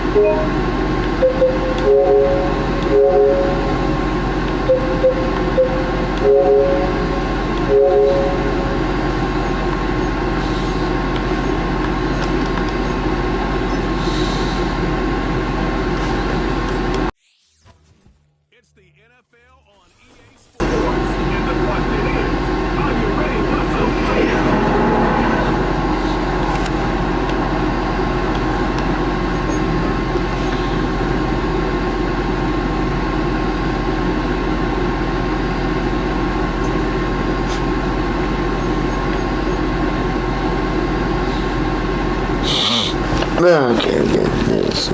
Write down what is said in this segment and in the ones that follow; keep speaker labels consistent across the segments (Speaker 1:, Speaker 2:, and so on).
Speaker 1: It's the NFL on EA Sports. And the question is, are you ready for some fun?
Speaker 2: Okay, get this.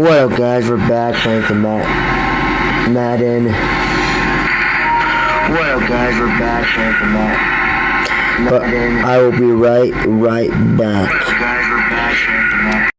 Speaker 2: What up, guys? We're back playing some Madden. What up, guys? We're back playing some Madden. But I will be right back. What up, guys? We're back playing some Madden.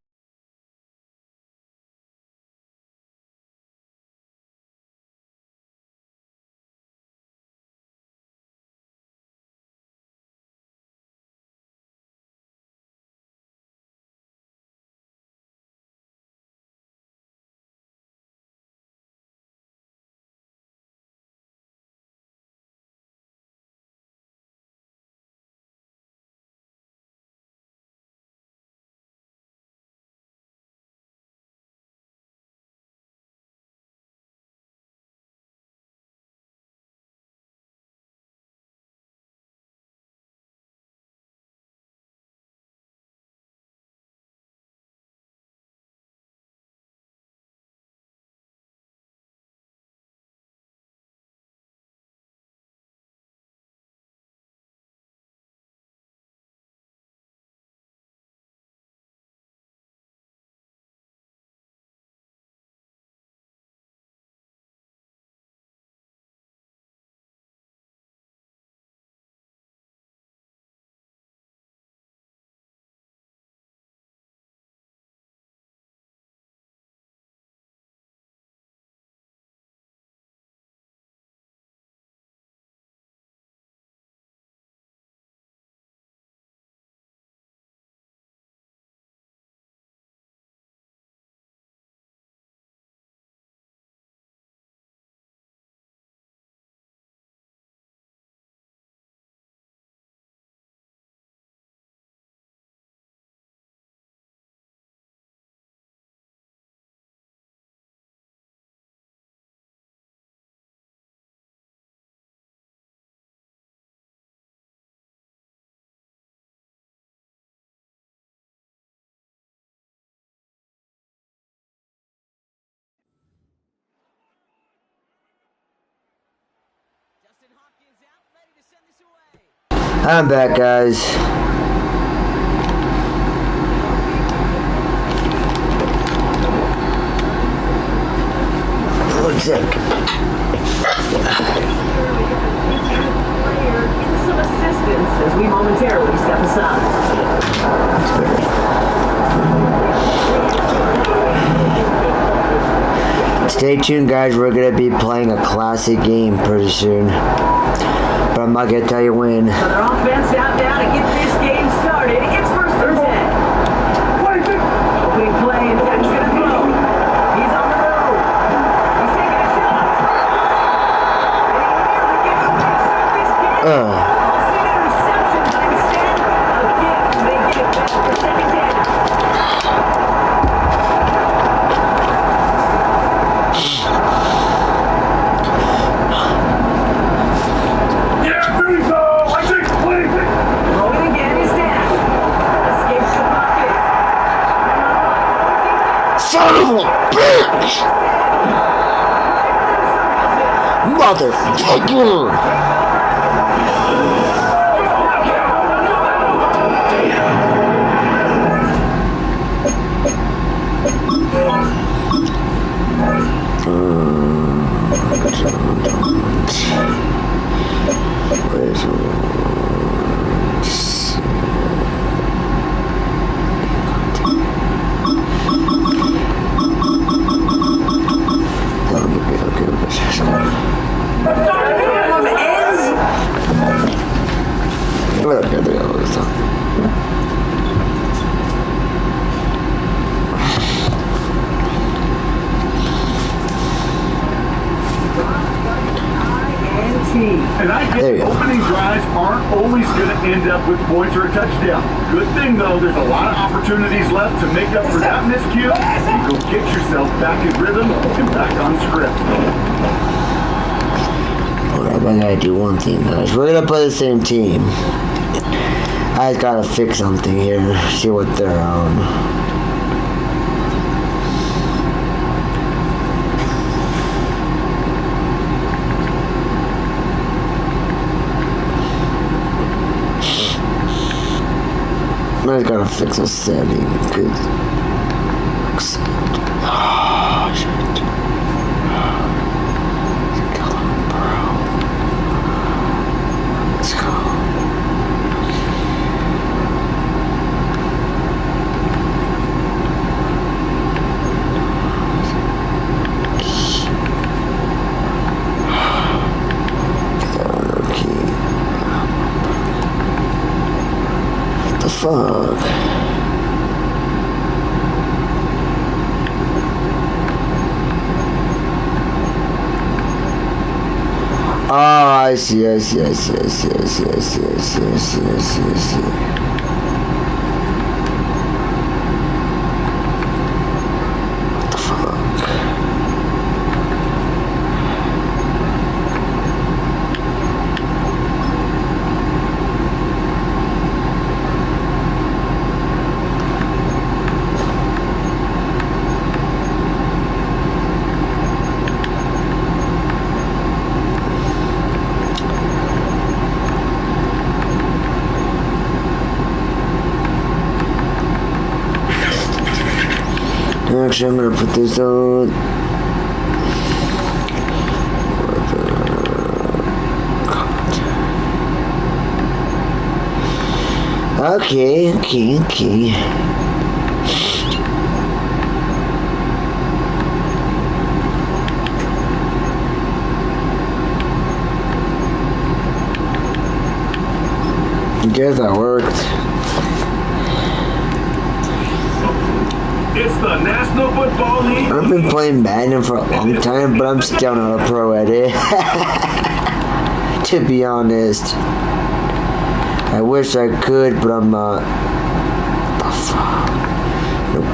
Speaker 2: I'm back, guys. sick.
Speaker 3: Some assistance as we momentarily step aside.
Speaker 2: Stay tuned, guys. We're gonna be playing a classic game pretty soon, but I'm not gonna tell you when.
Speaker 3: So their offense out now to get this game started. It's first and 10. Opening play and Tech's gonna throw. He's on the road. He's taking a shot. This game. Interception, but instead a gift. They get it back for second down.
Speaker 2: Son of a bitch! Motherfucker!
Speaker 1: And I get opening drives aren't always going to end up with points or a touchdown. Good thing, though, there's a lot of opportunities left to make up for that miscue and go get yourself back in rhythm and back on script.
Speaker 2: Alright, I gotta do one thing, guys. We're gonna play the same team. I just gotta fix something here, see what they're on. I just gotta fix a setting, because... Oh, shit. Come on, bro. Let's go. What the fuck? Oh, I see. What the fuck? Actually, I'm gonna put this on. Okay. I guess that worked.
Speaker 1: It's the National Football League.
Speaker 2: I've been playing Madden for a long time, but I'm still not a pro at it. To be honest. I wish I could, but I'm not. What the fuck? Nope.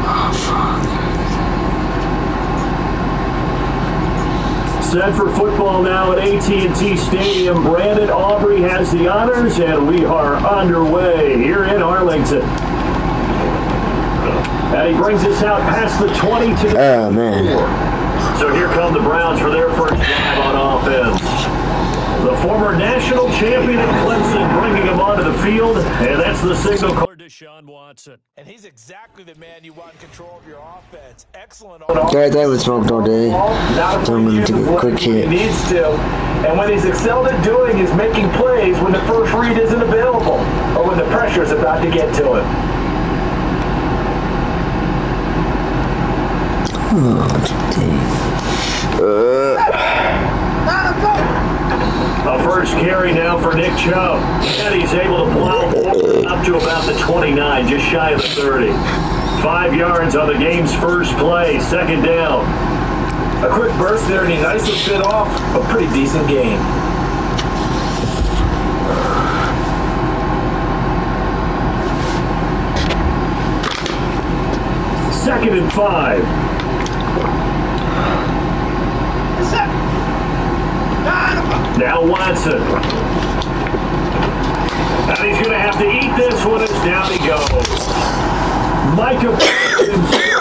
Speaker 2: Oh, fuck.
Speaker 1: Set for football now at AT&T Stadium. Brandon Aubrey has the honors, and we are underway here in Arlington. And he brings us out past the 20 to the 4.
Speaker 2: Oh, man.
Speaker 1: So here come the Browns for their first drive on offense. The former national champion at Clemson bringing him onto the field, and that's the signal call.
Speaker 4: Deshaun Watson.
Speaker 5: And he's exactly the man you want in control of your offense. Excellent.
Speaker 2: Guys, I was smoked all day, so I'm going to take a quick hit.
Speaker 6: He needs to. And what he's excelled at doing is making plays when the first read isn't available or when the pressure is about to get to him.
Speaker 1: A first carry now for Nick Chubb. And he's able to plow up to about the 29, just shy of the 30. 5 yards on the game's first play, second down.
Speaker 6: A quick burst there, and he nicely fit off a pretty decent game.
Speaker 1: Second and 5. Now Watson. And he's going to have to eat this one as down he goes. Micah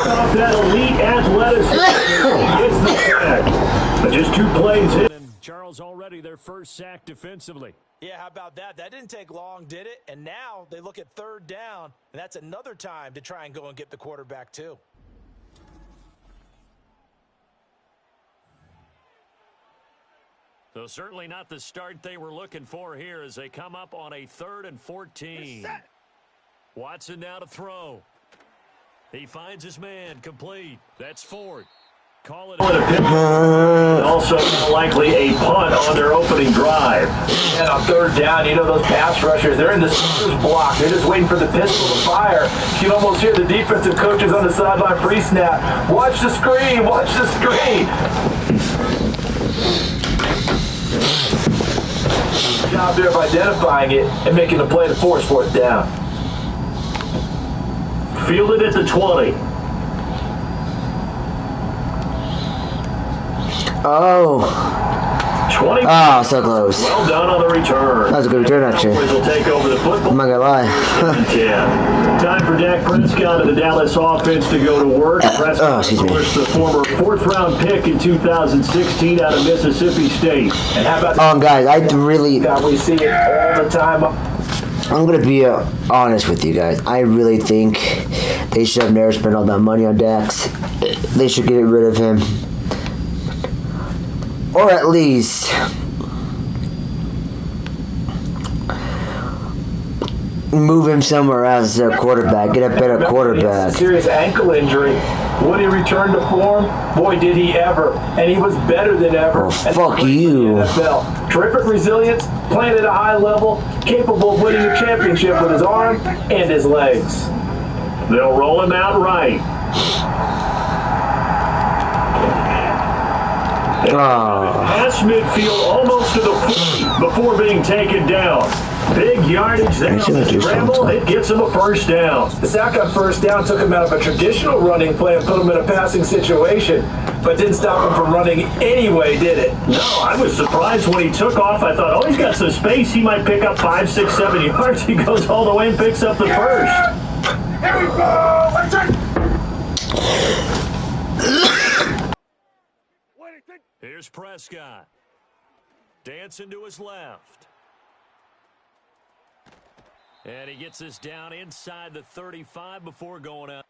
Speaker 1: off that elite athleticism. Gets the sack. But just 2 plays in.
Speaker 4: And Charles already their first sack defensively.
Speaker 5: Yeah, how about that? That didn't take long, did it? And now they look at third down, and that's another time to try and go and get the quarterback too.
Speaker 4: So certainly not the start they were looking for here as they come up on a 3rd and 14. Watson now to throw. He finds his man, complete. That's Ford. Call it
Speaker 1: also likely a punt on their opening drive.
Speaker 6: And on third down, you know those pass rushers, they're in the scissors block. They're just waiting for the pistol to fire. You can almost hear the defensive coaches on the sideline pre-snap. Watch the screen, watch the screen. Job there of identifying it and making the play to force 4th down.
Speaker 1: Fielded at the 20.
Speaker 2: Oh.
Speaker 1: 20.
Speaker 2: Oh, so close.
Speaker 1: Well done on the return.
Speaker 2: That was a good return, actually.
Speaker 1: Will take over the football.
Speaker 2: I'm not gonna lie.
Speaker 1: Time for Dak Prescott and the Dallas offense to go to work. Prescott, of course, the former 4th-round pick in 2016 out of Mississippi State.
Speaker 6: And how about
Speaker 2: Guys, I really...
Speaker 6: we see it all the time.
Speaker 2: I'm going to be honest with you guys. I really think they should have never spent all that money on Dax. They should get rid of him. Or at least move him somewhere else as a quarterback. Get a better quarterback.
Speaker 6: Serious ankle injury. Would he return to form? Boy, did he ever. And he was better than ever.
Speaker 2: Oh, fuck you.
Speaker 6: NFL. Terrific resilience, playing at a high level, capable of winning a championship with his arm and his legs.
Speaker 1: They'll roll him out right. Past midfield almost to the 40 before being taken down. Big yardage there on the scramble. It gets him a first down.
Speaker 6: The sack on first down took him out of a traditional running play and put him in a passing situation, but didn't stop him from running anyway, did it?
Speaker 1: No, I was surprised when he took off. I thought, oh, he's got some space. He might pick up 5, 6, 7 yards. He goes all the way and picks up the first.
Speaker 6: Here we go! Let's
Speaker 4: Here's Prescott. Dancing to his left. And he gets this down inside the 35 before going out.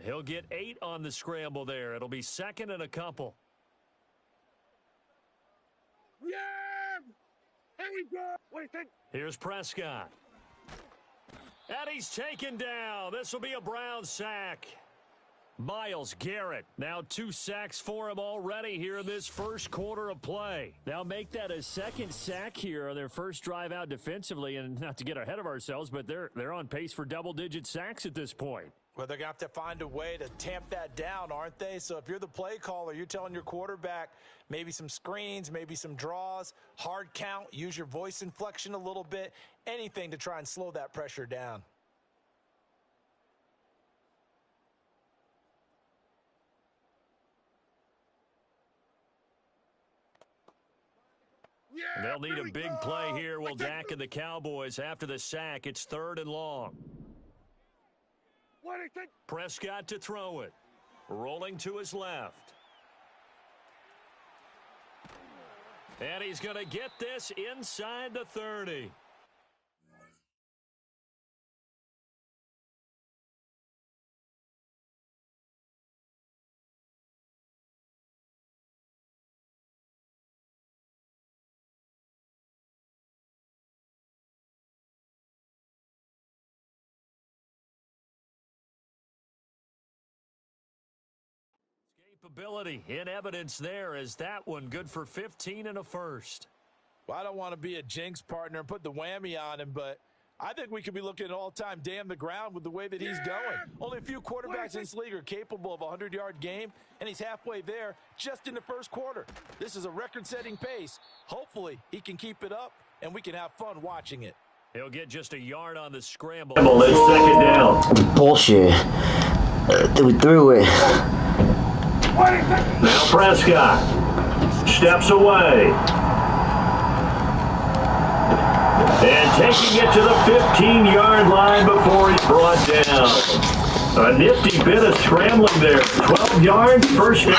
Speaker 4: He'll get 8 on the scramble there. It'll be 2nd and a couple.
Speaker 7: Yeah! Here we go! What do you think?
Speaker 4: Here's Prescott. And he's taken down. This will be a Brown sack. Myles Garrett, now 2 sacks for him already here in this first quarter of play. Now make that a 2nd sack here on their first drive out defensively, and not to get ahead of ourselves, but they're on pace for double-digit sacks at this point.
Speaker 5: Well, they're going to have to find a way to tamp that down, aren't they? So if you're the play caller, you're telling your quarterback maybe some screens, maybe some draws, hard count, use your voice inflection a little bit, anything to try and slow that pressure down.
Speaker 7: Yeah,
Speaker 4: They'll need
Speaker 7: here
Speaker 4: a
Speaker 7: we
Speaker 4: big
Speaker 7: go.
Speaker 4: play here. Will
Speaker 7: I take
Speaker 4: Dak and the Cowboys after the sack. It's 3rd and long.
Speaker 7: what I think.
Speaker 4: Prescott to throw it. Rolling to his left. And he's going to get this inside the 30. Capability in evidence there as that one good for 15 and a first.
Speaker 5: Well, I don't want to be a jinx partner and put the whammy on him, but I think we could be looking at all-time damn the ground with the way that he's going. Only a few quarterbacks in this league are capable of a 100-yard game, and he's halfway there just in the first quarter. This is a record-setting pace. Hopefully, he can keep it up, and we can have fun watching it.
Speaker 4: He'll get just a yard on the scramble.
Speaker 6: It's 2nd down.
Speaker 2: Bullshit. We threw it.
Speaker 6: Now Prescott steps away. And taking it to the 15-yard line before he's brought down. A nifty bit of scrambling there. 12 yards, first down.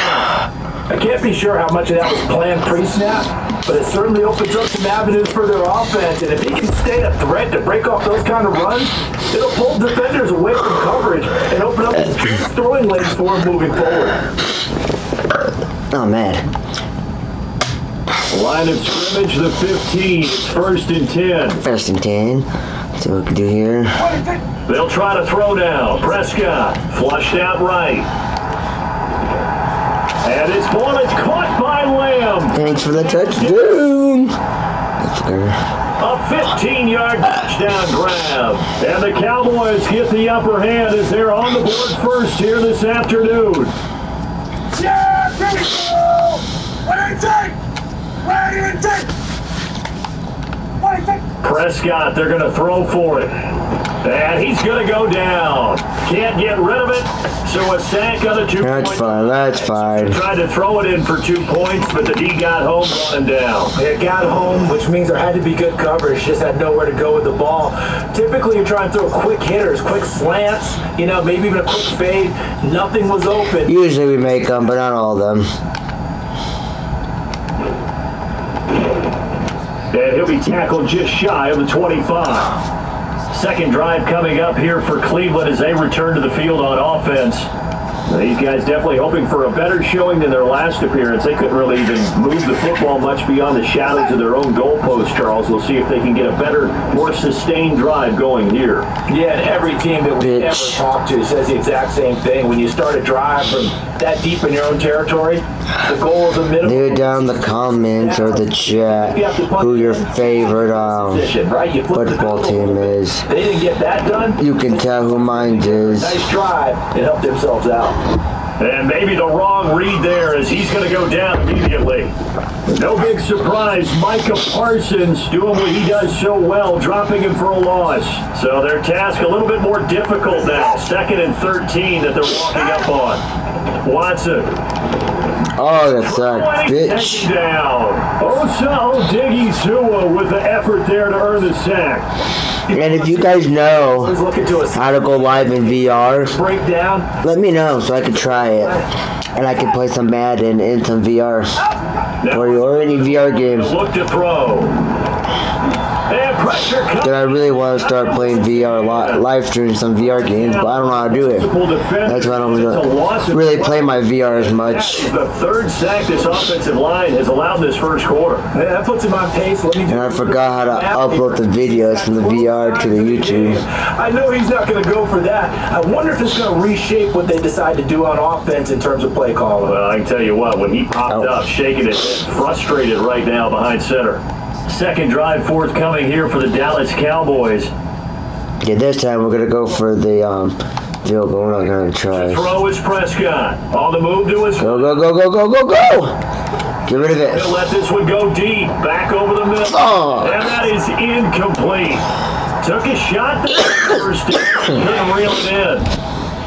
Speaker 8: I can't be sure how much of that was planned pre-snap, but it certainly opens up some avenues for their offense. And if he can stay a threat to break off those kind of runs, it'll pull defenders away from coverage and open up some throwing lanes for him moving forward.
Speaker 2: Oh, man.
Speaker 6: Line of scrimmage, the 15. It's 1st and 10.
Speaker 2: 1st and 10. See what we can do here.
Speaker 6: They'll try to throw now. Prescott flushed out right. And his ball is caught by Lamb.
Speaker 2: Thanks for the touchdown.
Speaker 6: A 15-yard touchdown grab. And the Cowboys get the upper hand as they're on the board first here this afternoon.
Speaker 7: Yeah, here we go. What I take. What do you take? What I take.
Speaker 6: Prescott, they're going to throw for it. And he's going to go down. Can't get rid of it. So a sack on a 2-point.
Speaker 2: That's fine. That's fine.
Speaker 6: Tried to throw it in for 2 points, but the D got home, running down.
Speaker 8: It got home, which means there had to be good coverage. Just had nowhere to go with the ball. Typically, you try and throw quick hitters, quick slants, maybe even a quick fade. Nothing was open.
Speaker 2: Usually we make them, but not all of them.
Speaker 6: And he'll be tackled just shy of the 25. Second drive coming up here for Cleveland as they return to the field on offense. These guys definitely hoping for a better showing than their last appearance. They couldn't really even move the football much beyond the shadows of their own goalpost, Charles. We'll see if they can get a better, more sustained drive going here.
Speaker 8: Yeah, and every team that we ever talk to says the exact same thing. When you start a drive from that deep in your own territory, the goal is a minimum.
Speaker 2: Leave it down in the comments or the chat who your favorite football team is.
Speaker 8: They didn't get that done.
Speaker 2: You can tell who mine is.
Speaker 8: Nice drive and help themselves out.
Speaker 6: And maybe the wrong read there as he's going to go down immediately. No big surprise, Micah Parsons doing what he does so well, dropping him for a loss. So their task a little bit more difficult now. 2nd and 13 that they're walking up on. Watson.
Speaker 2: Oh, that sucked, bitch.
Speaker 6: Down. Osa Odighizuwa with the effort there to earn the sack.
Speaker 2: And if you guys know how to go live in VR, let me know so I can try it. And I can play some Madden and some VR. Or any VR game.
Speaker 6: Look to throw.
Speaker 2: Then I really want to start playing VR, live stream some VR games, but I don't know how to do it. That's why I don't really play my VR as much.
Speaker 6: The 3rd sack this offensive line has allowed this first quarter.
Speaker 8: Yeah, that puts him on pace.
Speaker 2: And I forgot how to upload the videos from the VR to the YouTube.
Speaker 8: I know he's not going to go for that. I wonder if it's going to reshape what they decide to do on offense in terms of play calling.
Speaker 6: Well, I can tell you what, when he popped up, shaking it, frustrated right now behind center. Second drive forthcoming here for the Dallas Cowboys.
Speaker 2: Yeah, this time we're going to go for the field goal. We're not going to try.
Speaker 6: Throw is Prescott. On the move to his...
Speaker 2: Go. Get rid of it.
Speaker 6: He'll let this one go deep. Back over the middle.
Speaker 2: Oh.
Speaker 6: And that is incomplete. Took a shot there first. Couldn't reel it in.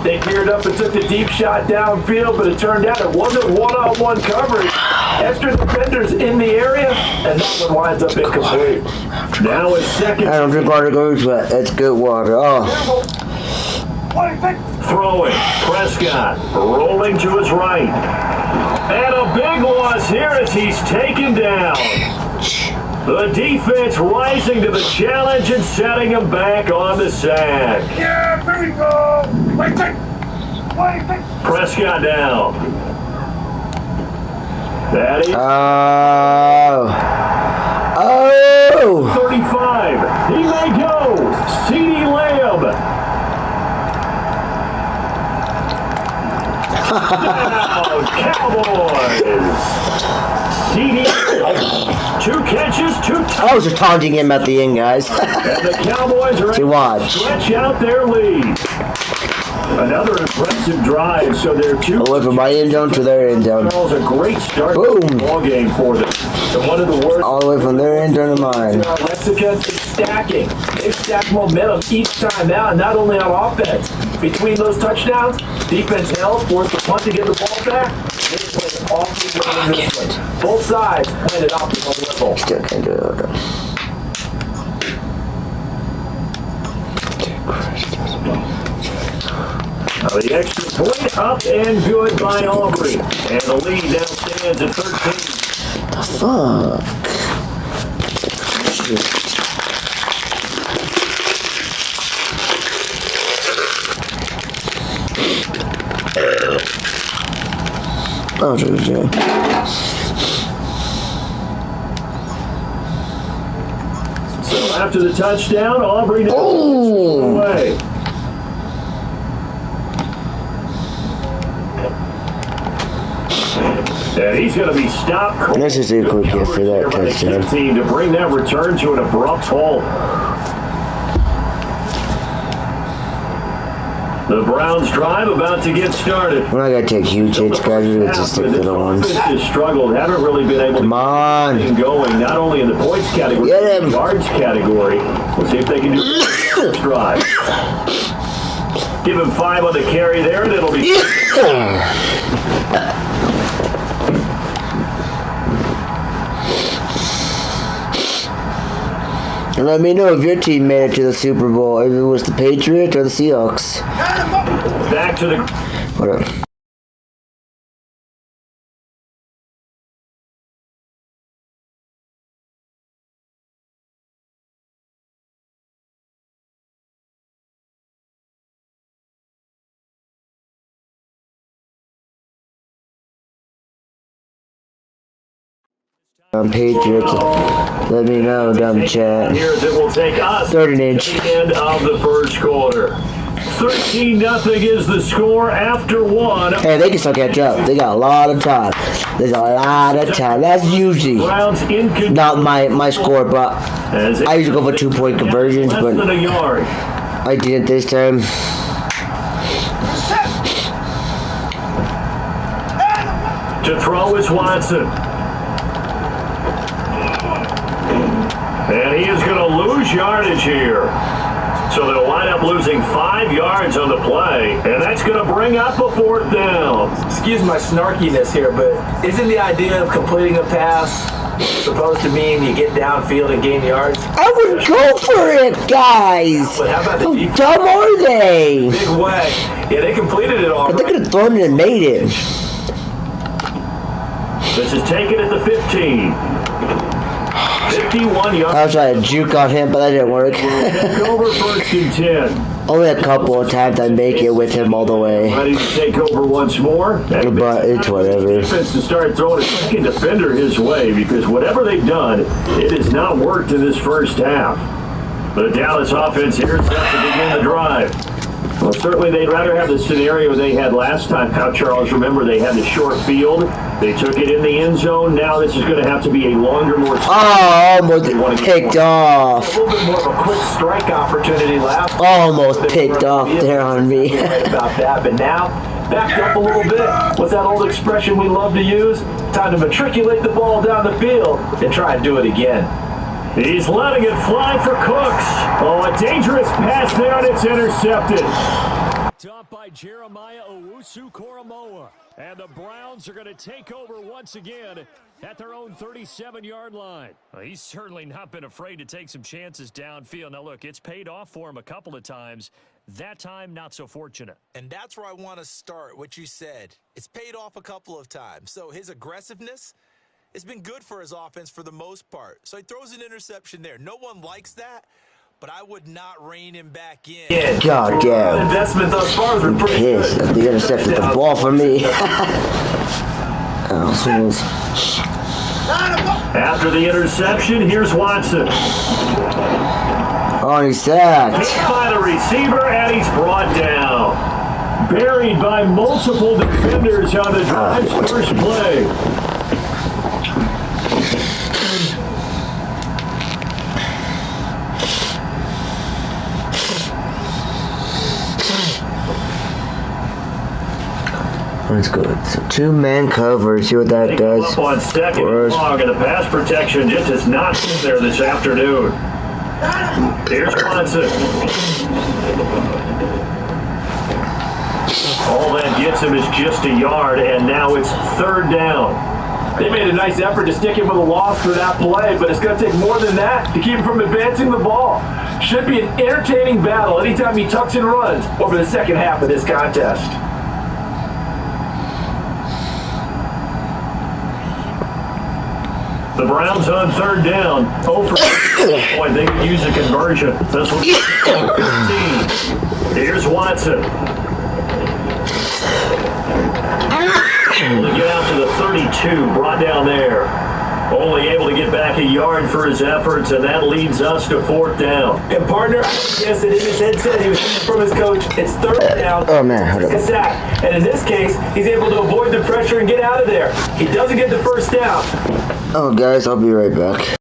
Speaker 8: They geared up and took the deep shot downfield, but it turned out it wasn't one-on-one coverage.
Speaker 6: Extra defenders in the area, and that one winds up incomplete. Now it's second.
Speaker 2: I don't drink water goes, but it's good water. Oh.
Speaker 6: Throwing. Prescott rolling to his right. And a big loss here as he's taken down. The defense rising to the challenge and setting him back on the sack.
Speaker 7: Yeah, there we go. Wait.
Speaker 6: Prescott down. That is
Speaker 2: Oh!
Speaker 6: 35. He may go. CeeDee Lamb. Down, Cowboys. CeeDee, 2 catches, 2 touchdowns.
Speaker 2: I was just taunting him at the end, guys.
Speaker 6: And the Cowboys are
Speaker 2: To watch.
Speaker 6: stretch out their lead. Another impressive drive, so they're 2.
Speaker 2: I went from my end zone to their end zone.
Speaker 6: That was a great start
Speaker 2: Boom.
Speaker 6: to the ball game for them. And one of the worst.
Speaker 2: All the way from their end zone to mine.
Speaker 6: Mexicans is stacking. They stack momentum each time now, and not only on offense. Between those touchdowns, defense held, forced the punt to get the ball back. They played awfully well in this one. Both sides played at optimal level.
Speaker 2: Still can't do it.
Speaker 6: The extra point up and good by Aubrey. And the lead now stands at 13.
Speaker 2: The fuck? Oh, yeah.
Speaker 6: So after the touchdown, Aubrey now away. And he's going to be stopped.
Speaker 2: This is a quick hit for that touchdown.
Speaker 6: To bring that return to an abrupt halt. The Browns drive about to get started.
Speaker 2: We're not going to take huge hits, guys. We're going to just stick to the ones.
Speaker 6: Has struggled, haven't really been able
Speaker 2: Come on.
Speaker 6: to get going, not only in the points category,
Speaker 2: Get
Speaker 6: but
Speaker 2: him.
Speaker 6: the yards category. We'll see if they can do this drive. Give him 5 on the carry there, and it'll be...
Speaker 2: And let me know if your team made it to the Super Bowl, if it was the Patriots or the Seahawks.
Speaker 6: Back to the...
Speaker 2: Whatever. Patriots, let me know down the chat.
Speaker 6: Here's it will take us
Speaker 2: 3rd and inch.
Speaker 6: at the end of the first quarter. 13-0 is the score after 1.
Speaker 2: Hey, they can still catch up. They got a lot of time. There's a lot of time. That's usually not my score, but I usually go for 2-point conversions, but
Speaker 6: Less than a yard.
Speaker 2: I didn't this time.
Speaker 6: To throw is Watson. And he is going to lose yardage here. So they'll wind up losing 5 yards on the play, and that's going to bring up a 4th down.
Speaker 8: Excuse my snarkiness here, but isn't the idea of completing a pass supposed to mean you get downfield and gain yards?
Speaker 2: I would go for it, guys.
Speaker 8: But how about the
Speaker 2: How
Speaker 8: defense?
Speaker 2: dumb are they?
Speaker 8: Big way. Yeah, they completed it all
Speaker 2: But they
Speaker 8: right.
Speaker 2: could have thrown it and made it.
Speaker 6: This is taken at the 15. 51 yards.
Speaker 2: I was trying to juke on him, but that didn't work.
Speaker 6: Take over 1st and 10.
Speaker 2: Only a couple of times I make it with him all the way.
Speaker 6: Ready to take over once more.
Speaker 2: But it's whatever.
Speaker 6: Defense to start throwing a second defender his way, because whatever they've done, it has not worked in this first half. The Dallas offense here is set to begin the drive. Well, certainly they'd rather have the scenario they had last time. Now, Charles, remember they had the short field. They took it in the end zone. Now this is going to have to be a longer, more...
Speaker 2: Almost picked off.
Speaker 8: A little bit more of a quick strike opportunity last.
Speaker 2: Almost picked off there on me.
Speaker 8: Right about that, but now backed up a little bit. What's that old expression we love to use? Time to matriculate the ball down the field and try and do it again.
Speaker 6: He's letting it fly for Cooks. Oh, a dangerous pass there, and it's intercepted.
Speaker 4: Up by Jeremiah Owusu-Koramoah. And the Browns are going to take over once again at their own 37-yard line. Well, he's certainly not been afraid to take some chances downfield. Now, look, it's paid off for him a couple of times. That time, not so fortunate.
Speaker 5: And that's where I want to start, what you said. It's paid off a couple of times. So his aggressiveness has been good for his offense for the most part. So he throws an interception there. No one likes that, but I would not rein him back in.
Speaker 6: Yeah.
Speaker 2: God damn.
Speaker 6: Investment thus far has been pretty
Speaker 2: Pissed
Speaker 6: good.
Speaker 2: that they intercepted the ball for me. Oh, smooth.
Speaker 6: After the interception, here's Watson.
Speaker 2: Oh, he's sacked.
Speaker 6: Hit by the receiver, and he's brought down. Buried by multiple defenders on the drive's first play.
Speaker 2: That's good. So 2-man cover. See what that
Speaker 6: They
Speaker 2: does.
Speaker 6: come up on second
Speaker 2: for
Speaker 6: and
Speaker 2: us.
Speaker 6: long, and the pass protection just is not in there this afternoon. Here's Watson. All that gets him is just a yard, and now it's third down. They made a nice effort to stick him with a loss for that play, but it's going to take more than that to keep him from advancing the ball. Should be an entertaining battle anytime he tucks and runs over the second half of this contest. The Browns on third down. Over point, they could use a conversion. This will be 15. Here's Watson. Able to get out to the 32, brought down there. Only able to get back a yard for his efforts, and that leads us to fourth down. And partner, yes, that in his headset, he was from his coach. It's third down.
Speaker 2: Oh, man. Hold
Speaker 6: It's a
Speaker 2: up.
Speaker 6: sack. And in this case, he's able to avoid the pressure and get out of there. He doesn't get the first down.
Speaker 2: Oh, guys, I'll be right back.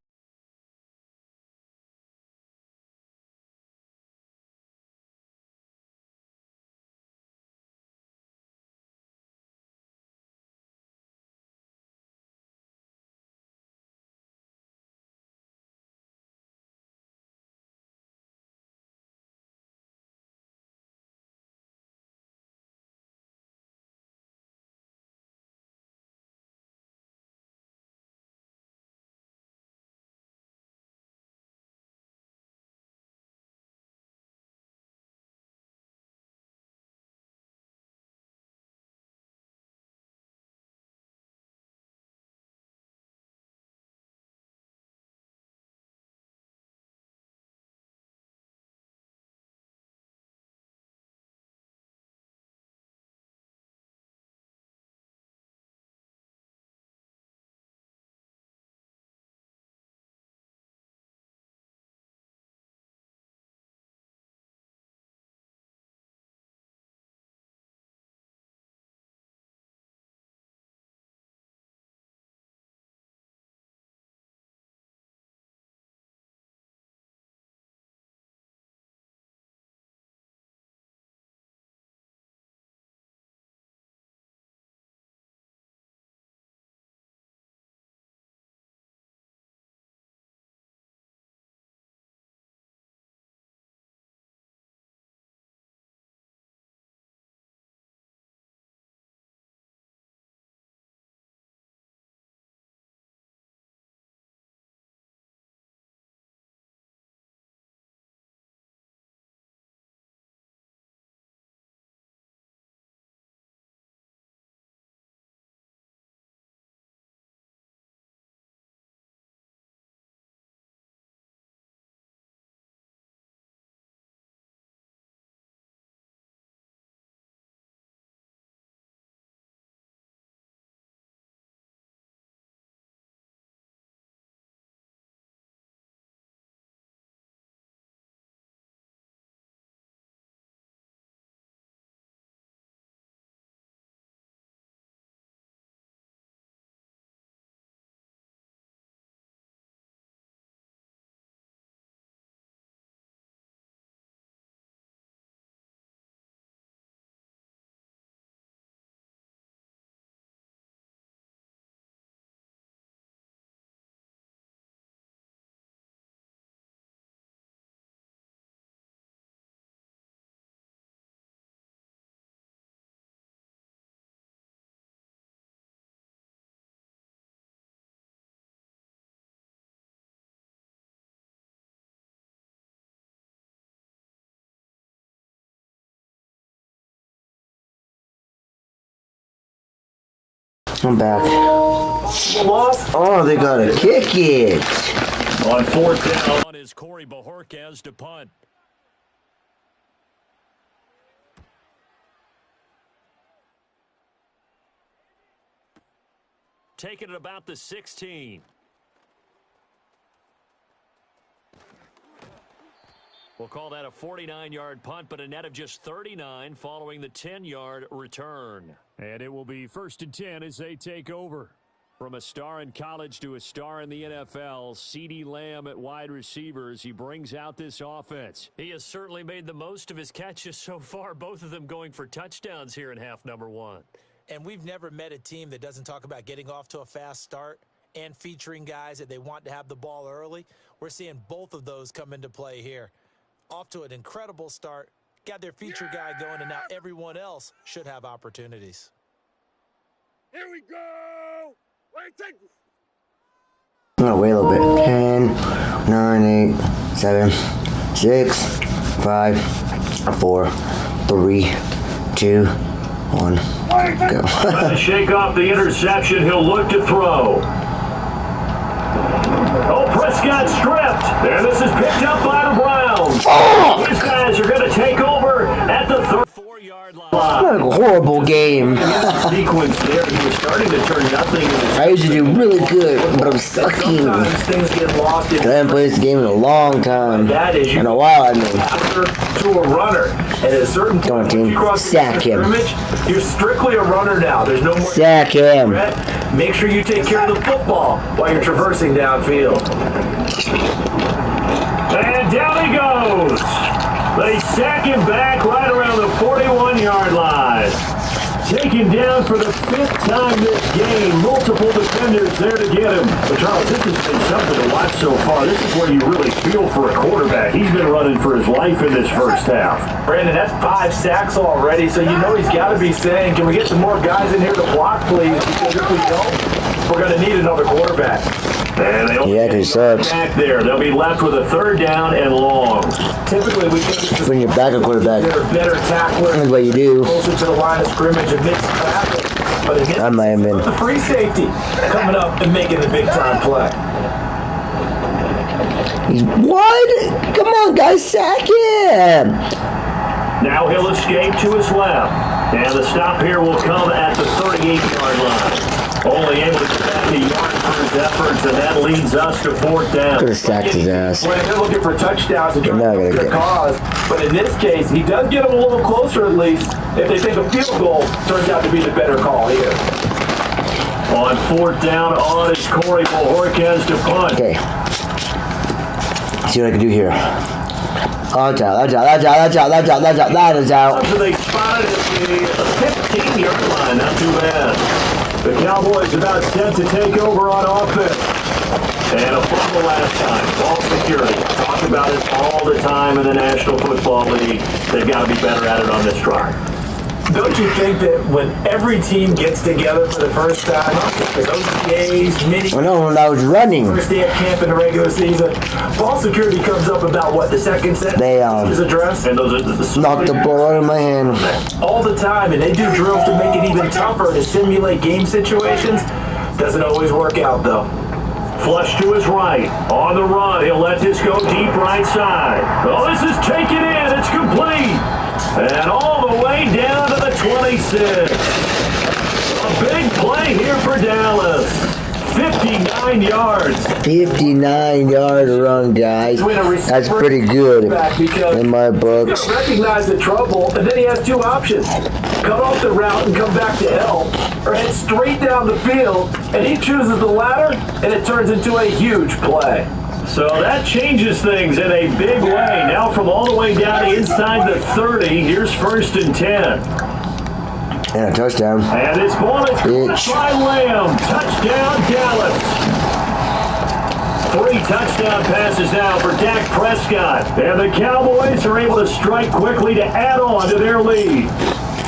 Speaker 2: I'm back.
Speaker 6: Loss.
Speaker 2: Oh, they gotta kick it.
Speaker 6: On 4th down.
Speaker 4: On is Corey Bajorquez to punt. Taking it about the 16. We'll call that a 49-yard punt, but a net of just 39 following the 10-yard return. And it will be 1st and 10 as they take over. From a star in college to a star in the NFL, CeeDee Lamb at wide receivers, he brings out this offense. He has certainly made the most of his catches so far, both of them going for touchdowns here in half number 1.
Speaker 5: And we've never met a team that doesn't talk about getting off to a fast start and featuring guys that they want to have the ball early. We're seeing both of those come into play here. Off to an incredible start, got their feature guy going, and now everyone else should have opportunities.
Speaker 7: Here we go. Wait, take.
Speaker 2: I'm gonna wait a little bit. 10, 9, 8, 7, 6, 5, 4, 3, 2, 1. Go.
Speaker 6: To shake off the interception, he'll look to throw. Oh, Prescott stripped. And this is picked up by the Browns.
Speaker 2: Oh!
Speaker 6: These guys are going to take over at the
Speaker 4: 4-yard line.
Speaker 2: What a horrible game.
Speaker 6: sequence there. He was starting to turn nothing.
Speaker 2: I usually do really good, but I'm sucking.
Speaker 6: Sometimes things get lost.
Speaker 2: I haven't played this game in a long time.
Speaker 6: That is
Speaker 2: In a while, I mean.
Speaker 6: after to a runner. And at a certain point,
Speaker 2: Come on,
Speaker 6: once
Speaker 2: team.
Speaker 6: you cross the
Speaker 2: Sack him.
Speaker 6: scrimmage, you're strictly a runner now. There's no more
Speaker 2: Sack him.
Speaker 6: threat. Make sure you take care of the football while you're traversing downfield. And down he goes. They sack him back right around the 41-yard line. Taken down for the 5th time this game. Multiple defenders there to get him. But Charles, this has been something to watch so far. This is where you really feel for a quarterback. He's been running for his life in this first half. Brandon, that's 5 sacks already, so you know he's got to be saying, can we get some more guys in here to block, please? Because if we don't, we're going to need another quarterback. And they
Speaker 2: Yeah, it sucks.
Speaker 6: back there. They'll be left with a 3rd down and long. Typically, we think it's
Speaker 2: When you're back at quarterback,
Speaker 6: they're better tacklers.
Speaker 2: that's what you do.
Speaker 6: Closer to the line of scrimmage and mixed traffic. But in this
Speaker 2: I might have been.
Speaker 6: the free safety coming up and making the big time play.
Speaker 2: What? Come on, guys, sack him.
Speaker 6: Now he'll escape to his left. And the stop here will come at the 38-yard line. Only able to get back a yard for his efforts, and that leads us to 4th down.
Speaker 2: Could have sacked his ass.
Speaker 6: When they're looking for touchdowns and
Speaker 2: They're not gonna
Speaker 6: their
Speaker 2: get it.
Speaker 6: cause, but in this case, he does get them a little closer at least. If they take a field goal, turns out to be the better call here. On 4th down, on is Corey Bajorquez to punt.
Speaker 2: Okay. See what I can do here. Oh, that's out.
Speaker 6: So they spotted at the 15-yard line, not too bad. The Cowboys about set to take over on offense. And a fumble last time. Ball security. Talk about it all the time in the National Football League. They've got to be better at it on this drive. Don't you think that when every team gets together for the first time, the OTAs, mini
Speaker 2: I know when I was running,
Speaker 6: first day of camp in the regular season, ball security comes up about what, the second set
Speaker 2: they
Speaker 6: is addressed? And those are the
Speaker 2: knocked the ball out of my hand.
Speaker 6: all the time, and they do drills to make it even tougher to simulate game situations. Doesn't always work out, though. Flush to his right. On the run. He'll let this go deep right side. Oh, this is taken in. It's complete. And all the way down to the 26. A big play here for Dallas. 59 yards.
Speaker 2: 59-yard run, guys. That's pretty good in my books.
Speaker 6: He's recognize the trouble, and then he has 2 options. Cut off the route and come back to help, or head straight down the field, and he chooses the latter, and it turns into a huge play. So that changes things in a big way. Now from all the way down inside the 30, here's 1st and 10.
Speaker 2: And a touchdown.
Speaker 6: And this ball is caught by Lamb. Touchdown, Dallas. 3 touchdown passes now for Dak Prescott. And the Cowboys are able to strike quickly to add on to their lead.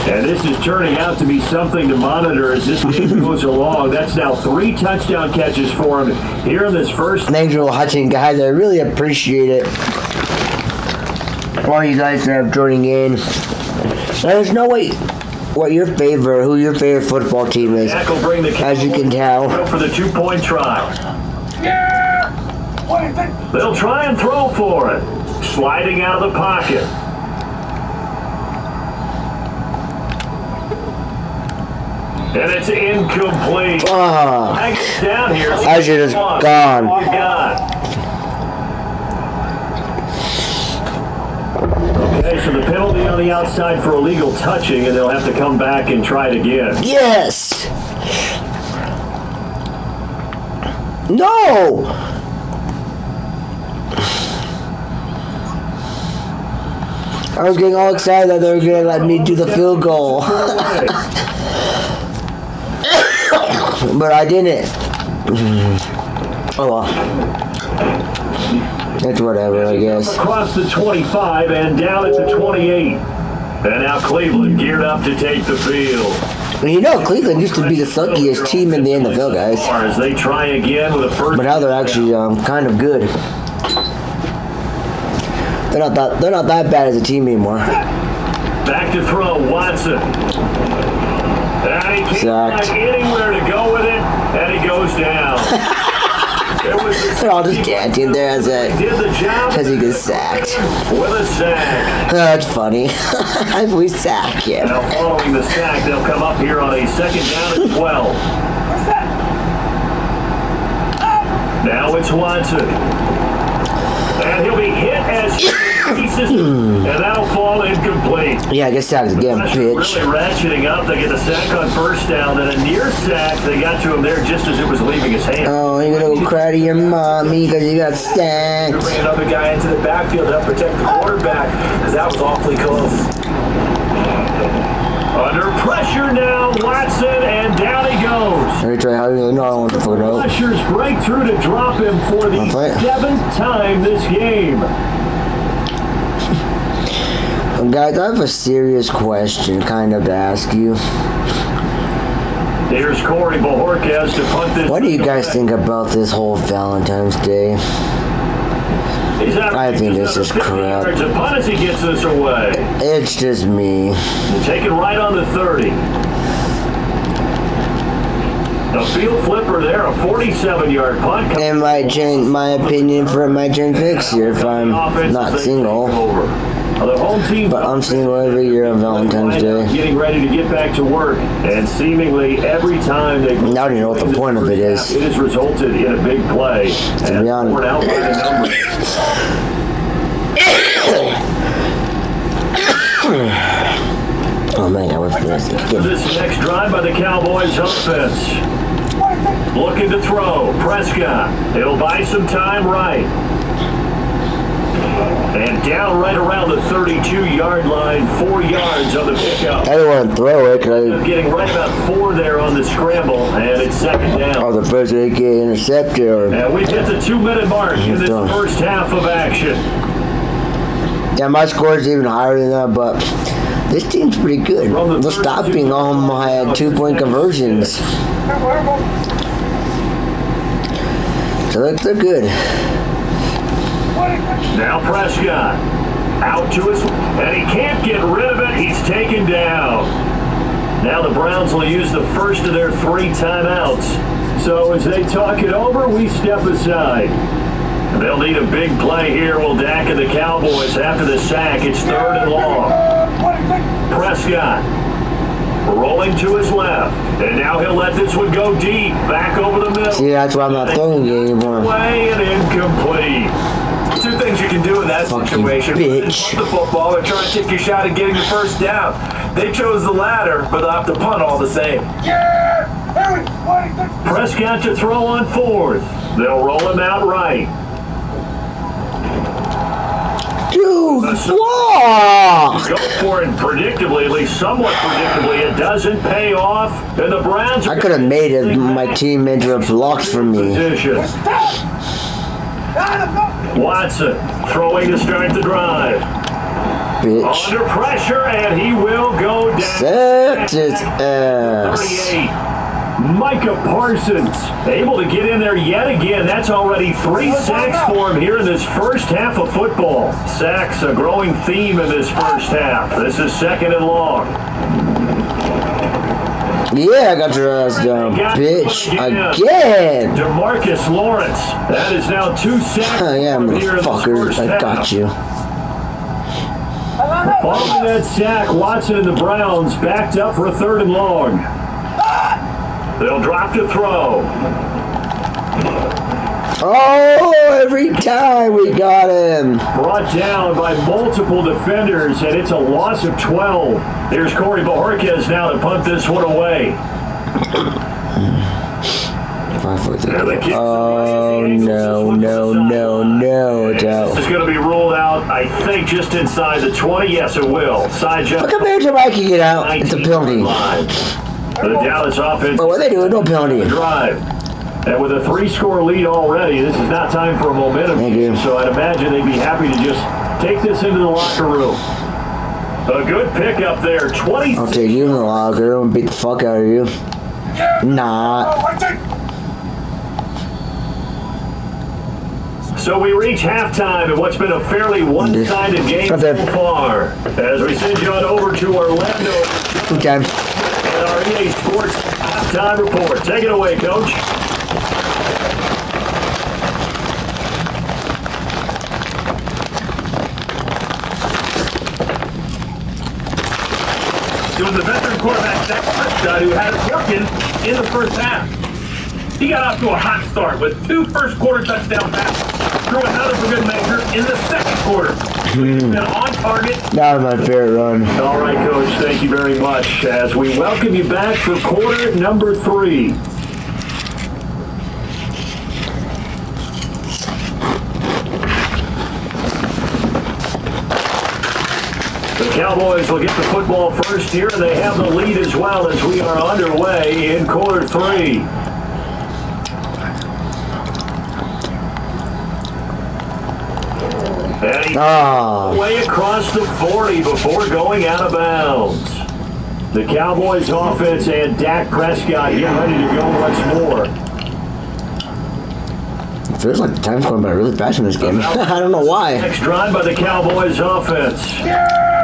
Speaker 6: And this is turning out to be something to monitor as this game goes along. That's now 3 touchdown catches for him here in this first.
Speaker 2: Thanks for watching, guys. I really appreciate it. All you guys that are joining in. There's no way. who your favorite football team is,
Speaker 6: Jack will bring the
Speaker 2: as you can tell.
Speaker 6: Go for the 2-point try.
Speaker 7: Yeah! What do you think?
Speaker 6: They'll try and throw for it. Sliding out of the pocket. And it's incomplete.
Speaker 2: Oh,
Speaker 6: Hang it down here.
Speaker 2: I should have gone.
Speaker 6: You got. Okay, so the penalty on the outside for illegal touching, and they'll have to come back and try it again.
Speaker 2: Yes. No. I was getting all excited that they were going to let me do the field goal. But I didn't. Oh well. It's whatever, I guess.
Speaker 6: Across the 25 and down at the 28. And now Cleveland geared up to take the field.
Speaker 2: You know, Cleveland used to be the suckiest team in the NFL, guys.
Speaker 6: As they try again with a first.
Speaker 2: But now they're actually kind of good. They're not that bad as a team anymore.
Speaker 6: Back to throw, Watson. And he can't find anywhere to go with it, and he goes down.
Speaker 2: They're all just dancing there as he gets sacked.
Speaker 6: With a sack.
Speaker 2: That's funny. We sack him.
Speaker 6: Now following the sack, they'll come up here on a second down and 12. Now it's Watson. And he'll be hit as pieces, and that'll fall incomplete.
Speaker 2: Yeah, I guess that was again, bitch.
Speaker 6: Really ratcheting up. They get the sack on first down, then a near sack. They got to him there just as it was leaving his hand.
Speaker 2: Oh, you're gonna go cry to your mommy because you got sacked.
Speaker 8: Bring another guy into the backfield to help protect the quarterback, because that was awfully close.
Speaker 6: Under pressure now, Watson, and down he goes.
Speaker 2: Let me try how you know I want to put out.
Speaker 6: Rushers break through to drop him for the 7th time this game.
Speaker 2: Guys, I have a serious question kind of to ask you.
Speaker 6: Here's Corey Bojorquez to punt this.
Speaker 2: What do you guys think about this whole Valentine's Day? I think this is crap.
Speaker 6: A punt as he gets this away.
Speaker 2: It's just me.
Speaker 6: We'll take it right on the 30. A field flipper there, a 47-yard punt.
Speaker 2: It might change my opinion for my turn next year if I'm not single. But I'm single every year on Valentine's Day.
Speaker 6: Getting ready to get back to work, and seemingly every time they.
Speaker 2: I don't even know what the point of it is.
Speaker 6: It has resulted in a big play.
Speaker 2: To be honest. Oh man, I was
Speaker 6: This next drive by the Cowboys offense. Looking to throw. Prescott. It'll buy some time right. And down right around the 32-yard line, 4 yards on the pickup.
Speaker 2: I don't want to throw it because
Speaker 6: getting right about 4 there on the scramble, and it's second down.
Speaker 2: Oh, the first they get intercepted.
Speaker 6: And we hit the 2-minute mark in this first half of action.
Speaker 2: Yeah, my score is even higher than that, but this team's pretty good. They're stopping all my 2-point conversions. So they're good.
Speaker 6: Now Prescott out to his, and he can't get rid of it. He's taken down. Now the Browns will use the first of their 3 timeouts. So as they talk it over, we step aside. They'll need a big play here. Will Dak and the Cowboys after the sack. It's 3rd and long. Prescott rolling to his left, and now he'll let this one go deep, back over the middle.
Speaker 2: See, that's why I'm not throwing it anymore.
Speaker 6: Way and incomplete.
Speaker 8: 2 things you can do in that situation.
Speaker 2: Bitch.
Speaker 8: Punt the football or try to take your shot at getting the first down. They chose the latter, but they'll have to punt all the same.
Speaker 6: Prescott to throw on 4th. They'll roll him out right.
Speaker 2: Dude,
Speaker 6: Go for it predictably, at least somewhat predictably. It doesn't pay off, and the Browns.
Speaker 2: I could have made it, my team into a block for me.
Speaker 6: Watson throwing to start the drive.
Speaker 2: Bitch.
Speaker 6: Under pressure, and he will go down.
Speaker 2: Set his ass.
Speaker 6: 38. Micah Parsons able to get in there yet again. That's already 3 sacks for him here in this first half of football. Sacks, a growing theme in this first half. This is 2nd and long.
Speaker 2: Yeah, I got your ass down, bitch. Again.
Speaker 6: DeMarcus Lawrence. That is now 2 sacks
Speaker 2: Yeah,
Speaker 6: here in this
Speaker 2: motherfucker.
Speaker 6: first
Speaker 2: I
Speaker 6: half.
Speaker 2: got you.
Speaker 6: Following that sack, Watson and the Browns backed up for a 3rd and long. They'll drop to throw.
Speaker 2: Oh, every time we got him.
Speaker 6: Brought down by multiple defenders, and it's a loss of 12. Here's Corey Bojorquez now to punt this one away.
Speaker 2: Oh, no. It's out.
Speaker 6: It's going to be ruled out, I think, just inside the 20. Yes, it will. Side jump.
Speaker 2: Look at Major Mike can get out. It's a penalty.
Speaker 6: The Dallas offense.
Speaker 2: But what are they doing? No penalty.
Speaker 6: Drive. And with a 3-score lead already, this is not time for a momentum game. So I'd imagine they'd be happy to just take this into the locker room. A good pickup there. 20.
Speaker 2: I'll take you in the locker room and beat the fuck out of you. Nah.
Speaker 6: So we reach halftime in what's been a fairly one-sided game so far. As we send you on over to Orlando.
Speaker 2: Okay.
Speaker 6: And our EA Sports halftime report. Take it away, Coach.
Speaker 8: It was the veteran quarterback, Dak Prescott, who had it working in the first half. He got off to a hot start with 2 first-quarter touchdown passes. Threw another for good measure in the second quarter. He's been on target.
Speaker 2: That was my favorite run.
Speaker 6: All right, Coach, thank you very much. As we welcome you back for quarter number 3. The Cowboys will get the football first here, and they have the lead as well as we are underway in quarter 3. And he's way across the 40 before going out of bounds. The Cowboys offense and Dak Prescott getting ready to go once more.
Speaker 2: It feels like the time's going by really fast in this game. I don't know why.
Speaker 6: Next drive by the Cowboys offense.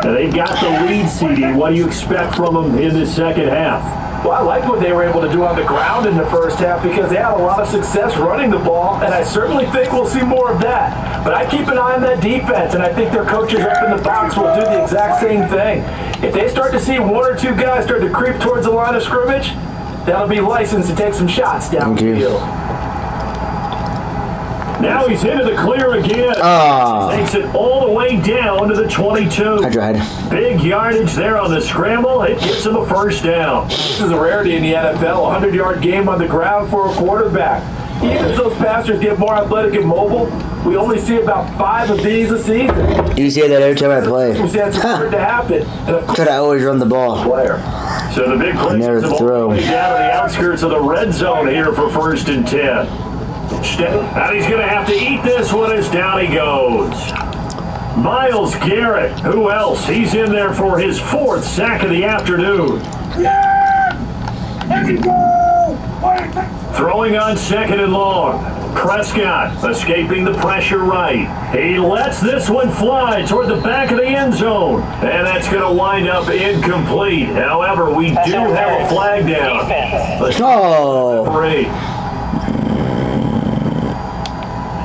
Speaker 6: And they've got the lead, CD. What do you expect from them in the second half?
Speaker 8: Well, I like what they were able to do on the ground in the first half because they had a lot of success running the ball, and I certainly think we'll see more of that. But I keep an eye on that defense, and I think their coaches up in the box will do the exact same thing. If they start to see 1 or 2 guys start to creep towards the line of scrimmage, that'll be licensed to take some shots down the field.
Speaker 6: Now he's into the clear again. Takes it all the way down to the 22.
Speaker 2: I tried.
Speaker 6: Big yardage there on the scramble. It gets him a first down.
Speaker 8: This is a rarity in the NFL, a 100-yard game on the ground for a quarterback. Even if those passers get more athletic and mobile, we only see about 5 of these a season.
Speaker 2: You say that every time I play.
Speaker 8: Circumstances for it to happen.
Speaker 2: Because I always run the ball.
Speaker 6: So the big play
Speaker 2: never throw.
Speaker 6: down to the outskirts of the red zone here for 1st and 10. And he's going to have to eat this one as down he goes. Myles Garrett, who else? He's in there for his 4th sack of the afternoon. Throwing on 2nd and long. Prescott escaping the pressure right. He lets this one fly toward the back of the end zone. And that's going to wind up incomplete. However, we do have a flag down.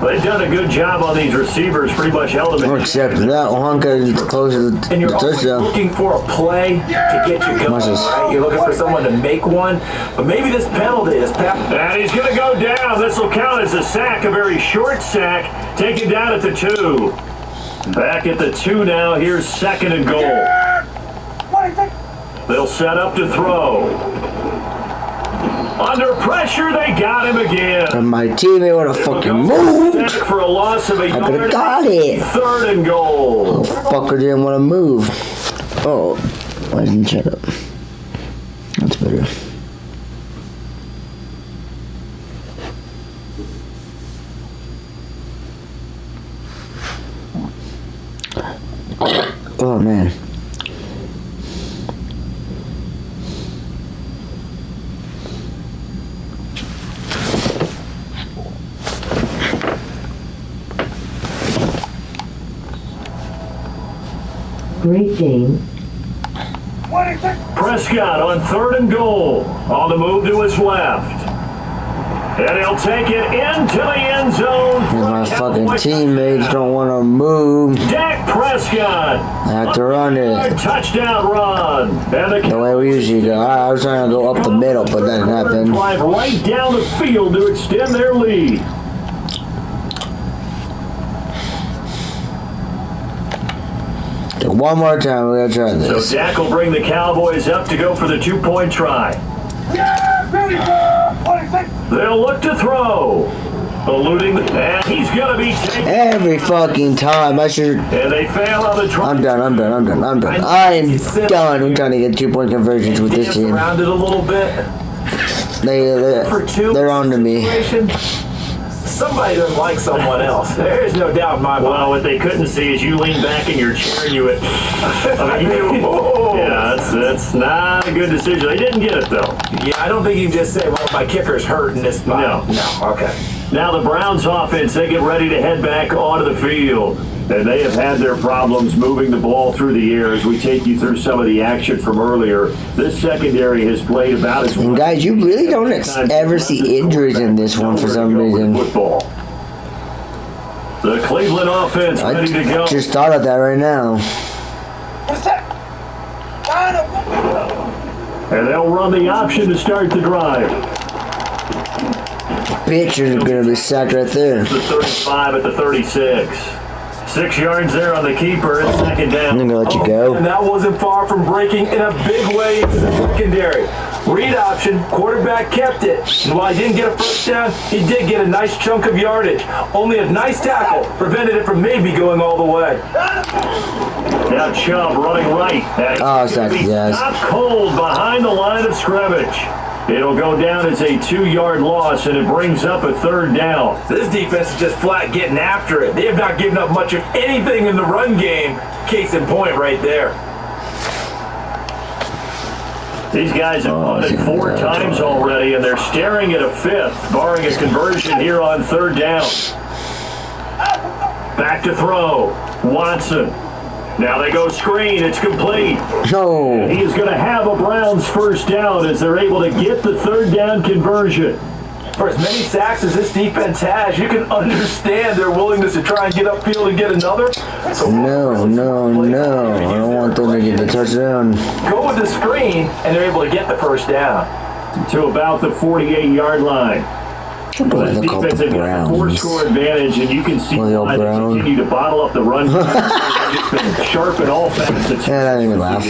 Speaker 6: They've done a good job on these receivers, pretty much held them in.
Speaker 2: Except that one because it's close to the
Speaker 8: And you're always
Speaker 2: touchdown.
Speaker 8: looking for a play to get you going, right? You're looking for someone to make one. But maybe this penalty is
Speaker 6: and he's going to go down. This will count as a sack, a very short sack, taken down at the 2. Back at the 2 now. Here's 2nd and goal. They'll set up to throw. Under pressure, they got him again.
Speaker 2: And my teammate would have fucking moved.
Speaker 6: For a loss of a
Speaker 2: I could have got it.
Speaker 6: 3rd and goal.
Speaker 2: The fucker didn't want to move. Oh, I didn't shut up. That's better. Oh man.
Speaker 9: Great Dane.
Speaker 6: Prescott on 3rd and goal. On the move to his left. And he'll take it into the end zone.
Speaker 2: My fucking teammates don't want to move.
Speaker 6: Dak Prescott.
Speaker 2: I have to run it.
Speaker 6: Touchdown run. And
Speaker 2: The way we usually go. I was trying to go up the middle, but that didn't happen.
Speaker 6: Drive right down the field to extend their lead.
Speaker 2: One more time, we gotta try this.
Speaker 6: So Dak will bring the Cowboys up to go for the 2-point try. They'll look to throw. Eluding and he's gonna be taken.
Speaker 2: Every fucking time. I should.
Speaker 6: And they fail on the try.
Speaker 2: I'm done. I'm done. I'm trying to get 2-point conversions with this team.
Speaker 8: Around it a little bit.
Speaker 2: They're on to me.
Speaker 8: Somebody doesn't like someone else. There is no doubt in my mind.
Speaker 6: Well, what they couldn't see is you lean back in your chair and you went. Yeah, that's not a good decision. They didn't get it though.
Speaker 8: Yeah, I don't think you can just say, "Well, my kicker's hurt in this spot." No. Okay.
Speaker 6: Now the Browns offense, they get ready to head back onto the field. And they have had their problems moving the ball through the air as we take you through some of the action from earlier. This secondary has played about as well.
Speaker 2: And guys, you really don't ever see injuries in this one for some reason.
Speaker 6: Football. The Cleveland offense ready to go.
Speaker 2: Just thought of that right now.
Speaker 6: And they'll run the option to start the drive.
Speaker 2: Pitcher's gonna be sacked right there.
Speaker 6: The 35 at the 36. 6 yards there on the keeper and 2nd down.
Speaker 2: I'm gonna let you go.
Speaker 8: And that wasn't far from breaking in a big way into the secondary. Read option, quarterback kept it. And while he didn't get a first down, he did get a nice chunk of yardage. Only a nice tackle prevented it from maybe going all the way.
Speaker 6: Now Chubb running right.
Speaker 2: Oh, exactly, yes.
Speaker 6: Top cold behind the line of scrimmage. It'll go down as a 2-yard loss, and it brings up a 3rd down.
Speaker 8: This defense is just flat getting after it. They have not given up much of anything in the run game. Case in point right there.
Speaker 6: These guys have punted 4 times already, and they're staring at a 5th, barring a conversion here on 3rd down. Back to throw. Watson. Now they go screen. It's complete.
Speaker 2: No.
Speaker 6: He is going to have a Browns first down as they're able to get the 3rd down conversion.
Speaker 8: For as many sacks as this defense has, you can understand their willingness to try and get upfield and get another.
Speaker 2: No. I don't want them to get the touchdown.
Speaker 8: Go with the screen, and they're able to get the first down.
Speaker 6: To about the 48-yard line.
Speaker 2: Well, this defense has got a
Speaker 6: 4-score advantage, and you can see why they continue to bottle up the run. It's been sharp in all facets.
Speaker 2: Yeah, that made me laugh.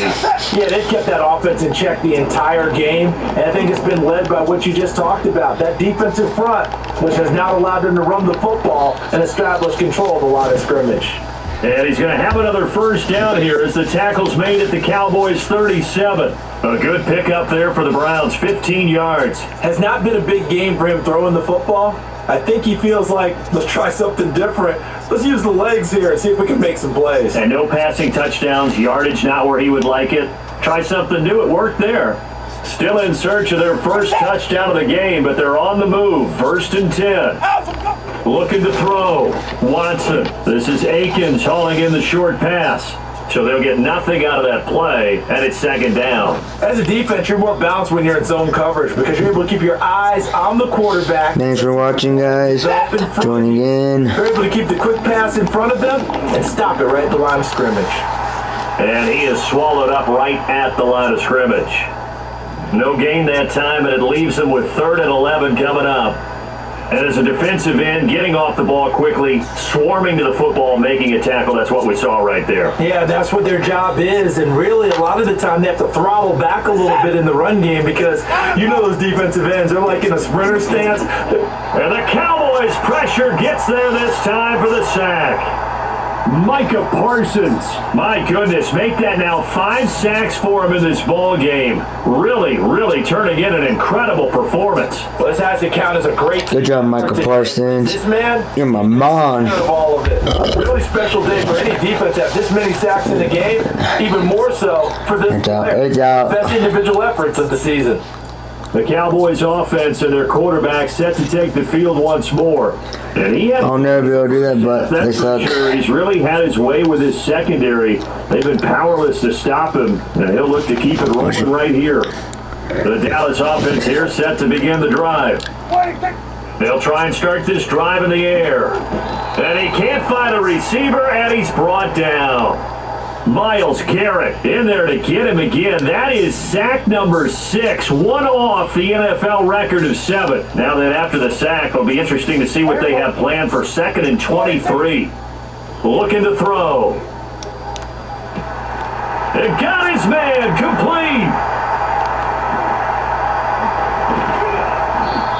Speaker 8: Yeah, they've kept that offense in check the entire game, and I think it's been led by what you just talked about. That defensive front, which has now allowed them to run the football and establish control of the line of scrimmage.
Speaker 6: And he's going to have another first down here as the tackle's made at the Cowboys' 37. A good pickup there for the Browns, 15 yards.
Speaker 8: Has not been a big game for him throwing the football. I think he feels like, let's try something different. Let's use the legs here and see if we can make some plays.
Speaker 6: And no passing touchdowns, yardage not where he would like it. Try something new, it worked there. Still in search of their first touchdown of the game, but they're on the move, 1st and 10. Looking to throw. Watson. This is Akins hauling in the short pass. So they'll get nothing out of that play, and it's 2nd down.
Speaker 8: As a defense, you're more balanced when you're in zone coverage because you're able to keep your eyes on the quarterback.
Speaker 2: Thanks for watching, guys. Joining in.
Speaker 8: You're able to keep the quick pass in front of them and stop it right at the line of scrimmage.
Speaker 6: And he is swallowed up right at the line of scrimmage. No gain that time, and it leaves them with 3rd and 11 coming up. And as a defensive end, getting off the ball quickly, swarming to the football, making a tackle, that's what we saw right there.
Speaker 8: Yeah, that's what their job is, and really a lot of the time they have to throttle back a little bit in the run game because you know those defensive ends, they're like in a sprinter stance.
Speaker 6: And the Cowboys' pressure gets there this time for the sack. Micah Parsons, my goodness, make that now 5 sacks for him in this ball game. Really turning in an incredible performance.
Speaker 8: Well, this has to count as a great.
Speaker 2: Good job, Micah Parsons.
Speaker 8: This man,
Speaker 2: you're my man.
Speaker 8: Of all of it, a really special day for any defense to have this many sacks in the game. Even more so for this player.
Speaker 2: Good job.
Speaker 8: Best individual efforts of the season.
Speaker 6: The Cowboys offense and their quarterback set to take the field once more. And he had
Speaker 2: I'll never be able to do that, but they
Speaker 6: that's for
Speaker 2: suck.
Speaker 6: sure. He's really had his way with his secondary. They've been powerless to stop him, and he'll look to keep it rolling right here. The Dallas offense here set to begin the drive. They'll try and start this drive in the air. And he can't find a receiver, and he's brought down. Myles Garrett in there to get him again. That is sack number 6, one off the NFL record of 7. Now that after the sack, it'll be interesting to see what they have planned for 2nd and 23. Looking to throw. And got his man complete.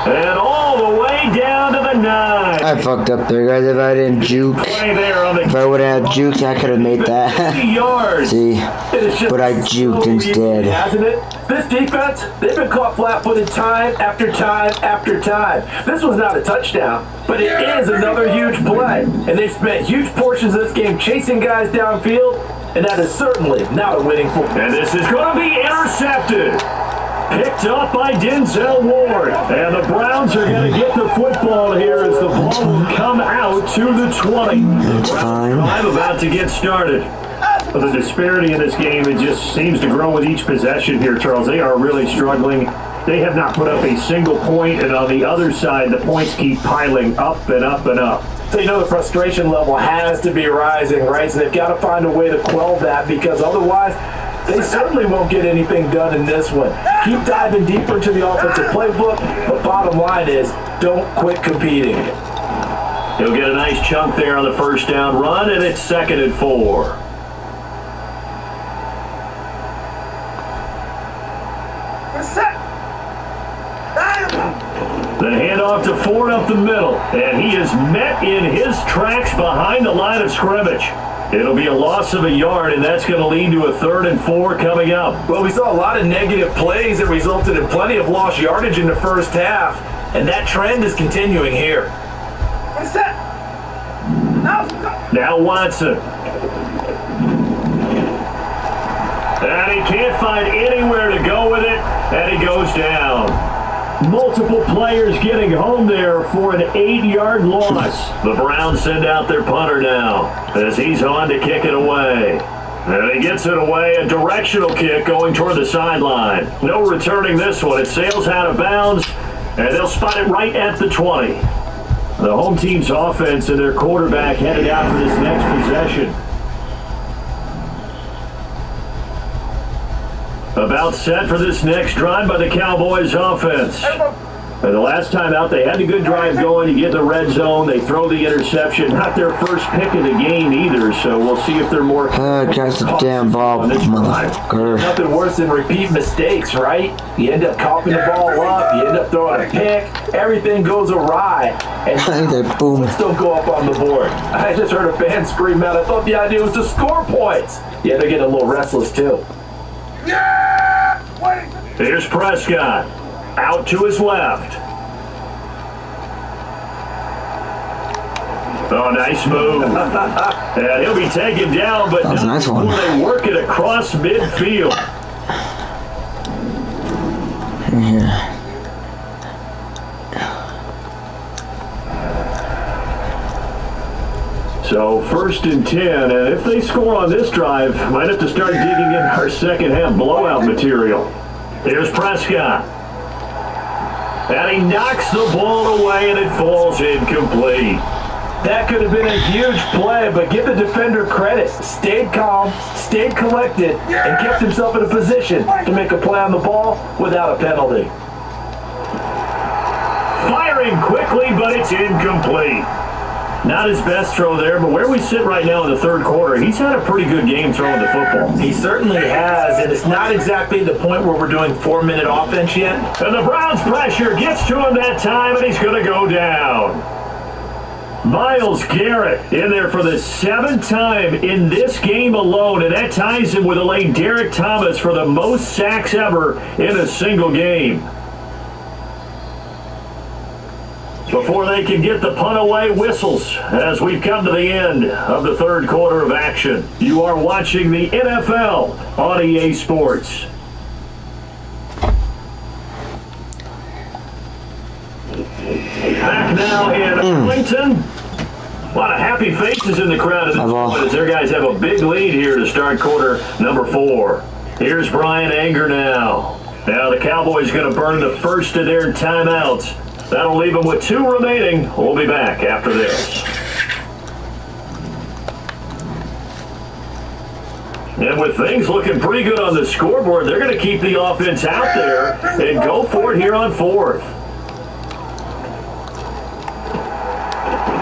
Speaker 6: And all the way down to the 9.
Speaker 2: I fucked up there, guys. If I didn't juke, if I would have had jukes, I could have made that. See, but I juked instead.
Speaker 8: Hasn't it? This defense, they've been caught flat-footed time after time after time. This was not a touchdown, but it is another huge play. And they've spent huge portions of this game chasing guys downfield, and that is certainly not a winning football.
Speaker 6: And this is going to be intercepted. Picked up by Denzel Ward. And the Browns are going to get the football here as the ball will come out to the 20.
Speaker 2: That's fine.
Speaker 6: I'm about to get started. But the disparity in this game, it just seems to grow with each possession here, Charles. They are really struggling. They have not put up a single point, and on the other side, the points keep piling up and up and up.
Speaker 8: So you know the frustration level has to be rising, right? So they've got to find a way to quell that, because otherwise they certainly won't get anything done in this one. Keep diving deeper into the offensive playbook, but bottom line is don't quit competing.
Speaker 6: He'll get a nice chunk there on the first down run, and it's 2nd and 4. The handoff to Ford up the middle, and he is met in his tracks behind the line of scrimmage. It'll be a loss of a yard, and that's going to lead to a 3rd and 4 coming up.
Speaker 8: Well, we saw a lot of negative plays that resulted in plenty of lost yardage in the first half, and that trend is continuing here.
Speaker 6: Now Watson. And he can't find anywhere to go with it, and he goes down. Multiple players getting home there for an 8-yard loss. The Browns send out their punter now as he's on to kick it away. And he gets it away, a directional kick going toward the sideline. No returning this one. It sails out of bounds, and they'll spot it right at the 20. The home team's offense and their quarterback headed out for this next possession. About set for this next drive by the Cowboys offense. And the last time out, they had a good drive going. You get in the red zone, they throw the interception. Not their first pick of the game either, so we'll see if they're more...
Speaker 2: Catch the damn ball, motherfucker.
Speaker 8: Nothing worse than repeat mistakes, right? You end up coughing the ball up, you end up throwing a pick, everything goes awry, and
Speaker 2: boom.
Speaker 8: still go up on the board. I just heard a fan scream out, I thought the idea was to score points. Yeah, they're getting a little restless too.
Speaker 6: Here's Prescott. Out to his left. Oh, nice move. And he'll be taken down, but not
Speaker 2: nice one.
Speaker 6: before they work it across midfield.
Speaker 2: Yeah.
Speaker 6: So 1st and 10, and if they score on this drive, might have to start digging in our second half blowout material. Here's Prescott. And he knocks the ball away, and it falls incomplete.
Speaker 8: That could have been a huge play, but give the defender credit. Stayed calm, stayed collected, and kept himself in a position to make a play on the ball without a penalty.
Speaker 6: Firing quickly, but it's incomplete. Not his best throw there, but where we sit right now in the 3rd quarter, he's had a pretty good game throwing the football.
Speaker 8: He certainly has, and it's not exactly the point where we're doing 4-minute offense yet.
Speaker 6: And the Browns' pressure gets to him that time, and he's going to go down. Myles Garrett in there for the 7th time in this game alone, and that ties him with a late Derek Thomas for the most sacks ever in a single game. Before they can get the punt away, whistles as we've come to the end of the 3rd quarter of action. You are watching the NFL on EA Sports. Back now in Arlington. A lot of happy faces in the crowd at this point as their guys have a big lead here to start quarter number 4. Here's Brian Anger now. Now the Cowboys going to burn the first of their timeouts. That'll leave them with 2 remaining. We'll be back after this. And with things looking pretty good on the scoreboard, they're going to keep the offense out there and go for it here on 4th.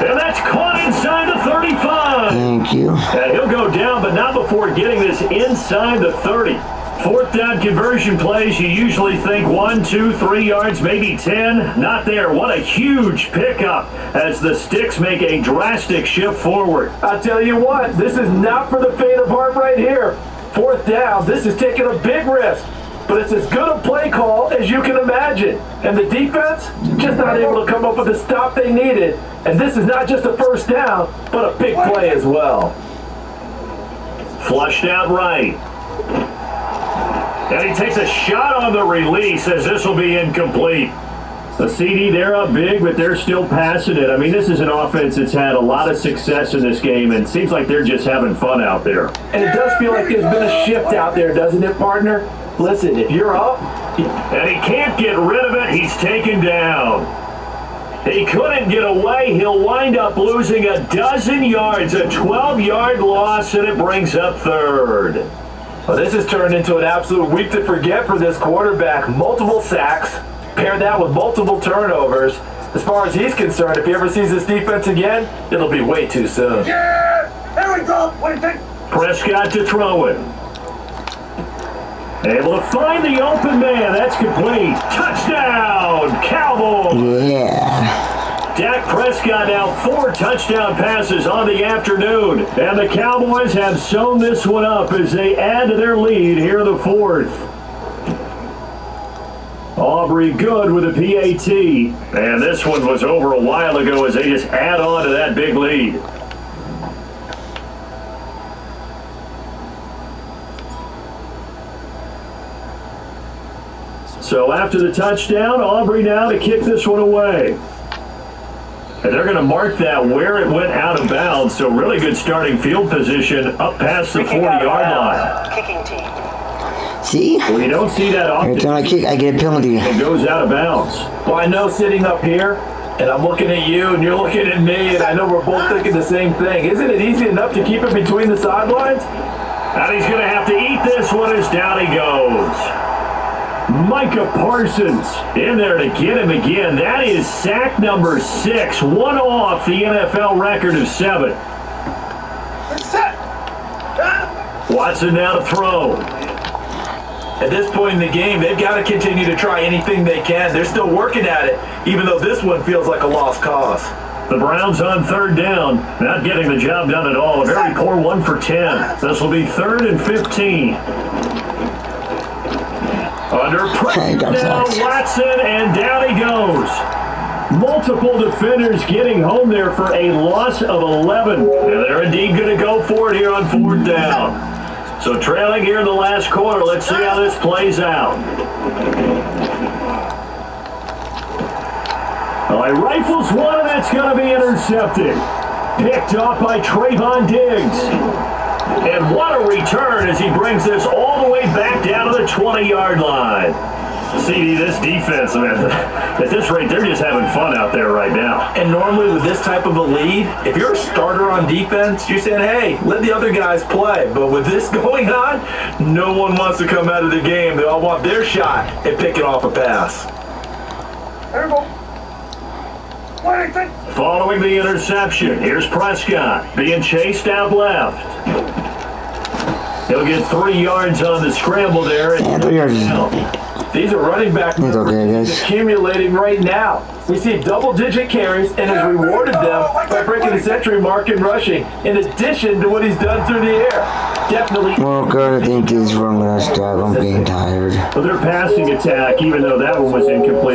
Speaker 6: And that's caught inside the 35.
Speaker 2: Thank you.
Speaker 6: And he'll go down, but not before getting this inside the 30. 4th down conversion plays, you usually think 1, 2, 3 yards, maybe 10. Not there. What a huge pickup as the Sticks make a drastic shift forward.
Speaker 8: I'll tell you what, this is not for the faint of heart right here. 4th down, this is taking a big risk. But it's as good a play call as you can imagine. And the defense, just not able to come up with the stop they needed. And this is not just a first down, but a big play as well.
Speaker 6: Flushed out right. And he takes a shot on the release as this will be incomplete. The CD, they're up big, but they're still passing it. I mean, this is an offense that's had a lot of success in this game, and it seems like they're just having fun out there.
Speaker 8: And it does feel like there's been a shift out there, doesn't it, partner? Listen, if you're up...
Speaker 6: And he can't get rid of it. He's taken down. He couldn't get away. He'll wind up losing a dozen yards, a 12-yard loss, and it brings up 3rd.
Speaker 8: Well, this has turned into an absolute week to forget for this quarterback. Multiple sacks, pair that with multiple turnovers. As far as he's concerned, if he ever sees this defense again, it'll be way too soon.
Speaker 7: Yeah! There we go! What do you think?
Speaker 6: Prescott to throw it. Able to find the open man. That's complete. Touchdown, Cowboys!
Speaker 2: Yeah.
Speaker 6: Dak Prescott now 4 touchdown passes on the afternoon. And the Cowboys have sewn this one up as they add to their lead here in the 4th. Aubrey good with a PAT. And this one was over a while ago as they just add on to that big lead. So after the touchdown, Aubrey now to kick this one away. And they're going to mark that where it went out of bounds. So really good starting field position up past the 40-yard line.
Speaker 3: Kicking team.
Speaker 2: See?
Speaker 6: Well, you don't see that often.
Speaker 2: Every time I kick, I get a penalty.
Speaker 6: It goes out of bounds.
Speaker 8: Well, I know sitting up here, and I'm looking at you, and you're looking at me, and I know we're both thinking the same thing. Isn't it easy enough to keep it between the sidelines?
Speaker 6: And he's going to have to eat this one as down he goes. Micah Parsons in there to get him again. That is sack number 6, one off the NFL record of 7. Watson now to throw.
Speaker 8: At this point in the game, they've got to continue to try anything they can. They're still working at it, even though this one feels like a lost cause.
Speaker 6: The Browns on 3rd down, not getting the job done at all. A very poor 1 for 10. This will be 3rd and 15. Under pressure now, Watson, and down he goes. Multiple defenders getting home there for a loss of 11. And they're indeed going to go for it here on 4th down. So trailing here in the last quarter, let's see how this plays out. Well, he rifles one, and that's going to be intercepted. Picked off by Trayvon Diggs. And what a return as he brings this all the way back down to the 20-yard line. CD, this defense, man, at this rate, they're just having fun out there right now.
Speaker 8: And normally with this type of a lead, if you're a starter on defense, you're saying, hey, let the other guys play. But with this going on, no one wants to come out of the game. They all want their shot at picking off a pass.
Speaker 7: There we go. What do you think?
Speaker 6: Following the interception, here's Prescott being chased out left. He'll get 3 yards on the scramble there.
Speaker 2: Yeah, 3 yards.
Speaker 8: These are running back numbers accumulating right now. We see double-digit carries and has rewarded them by breaking the century mark in rushing, in addition to what he's done through the air. Definitely.
Speaker 2: Well, good. I think this is where I'm going to stop. I'm getting tired.
Speaker 6: Well, their passing attack, even though that one was incomplete,